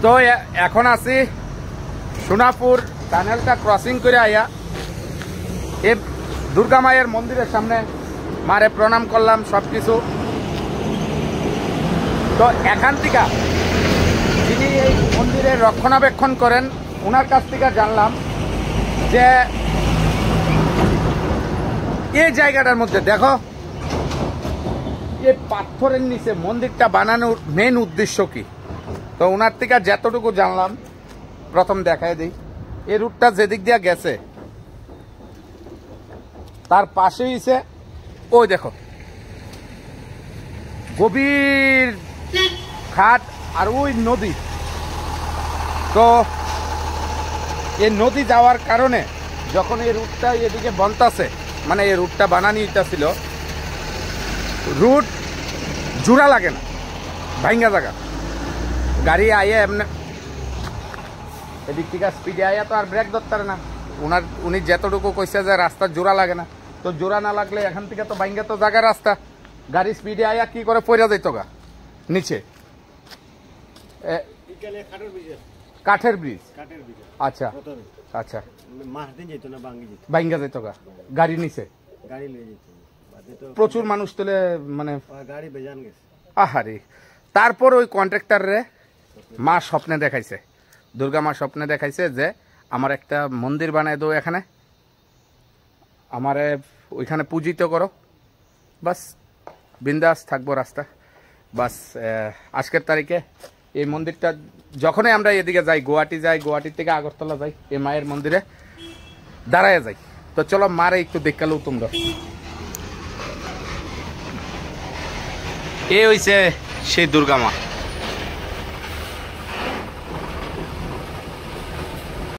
তো এখন আছি সোনাপুর টানেলটা ক্রসিং করে আইয়া এ দুর্গা মায়ের মন্দিরের সামনে মারে প্রণাম করলাম সবকিছু। তো এখান থেকে যিনি এই মন্দিরের রক্ষণাবেক্ষণ করেন ওনার কাছ থেকে জানলাম যে এই জায়গাটার মধ্যে দেখো এই পাথরের নিচে মন্দিরটা বানানোর মেন উদ্দেশ্য কি। তো ওনার থেকে যতটুকু জানলাম প্রথম দেখায় দিই, এই রুটটা যেদিক দিয়ে গেছে তার পাশে হইছে ওই দেখো গভীর খাট আর ওই নদী। তো এই নদী যাওয়ার কারণে যখন এই রুটটা এদিকে বনতাছে, মানে এই রুটটা বানানি ছিল, রুট জোড়া লাগে না, ভাঙ্গা জায়গা গাড়ি আইয়া এমনি এদিক থেকে স্পিডে আইয়া তো আর ব্রেক ধরতে না। উনি যতটুকু কইছে যে রাস্তার জোড়া লাগে না, তো জোড়া না লাগলে এখান থেকে তো ভাঙ্গা তো জায়গা রাস্তা, গাড়ি স্পিডে আইয়া কি করে পড়া যাইতো গা নিচে। কাঠের ব্রিজ, আচ্ছা আচ্ছা, ভাঙ্গা যাইতো গা গাড়ি নিচে, প্রচুর মানুষ তুলে মানে আহারে। তারপর ওই কন্ট্রাক্টরে মা স্বপ্নে দেখাইছে, দুর্গা মা স্বপ্নে দেখাইছে যে আমার একটা মন্দির বানায় দাও, এখানে আমারে ওইখানে পূজিত করো, বাস বিন্দাস থাকবো রাস্তা। বাস আজকের তারিখে এই মন্দিরটা যখনই আমরা এদিকে যাই, গুয়াহাটি যাই, গুয়াহাটির থেকে আগরতলা যাই, এই মায়ের মন্দিরে দাঁড়ায় যাই। তো চলো মারে একটু দেখালো তোমরা। এ হইছে সেই দুর্গা মা।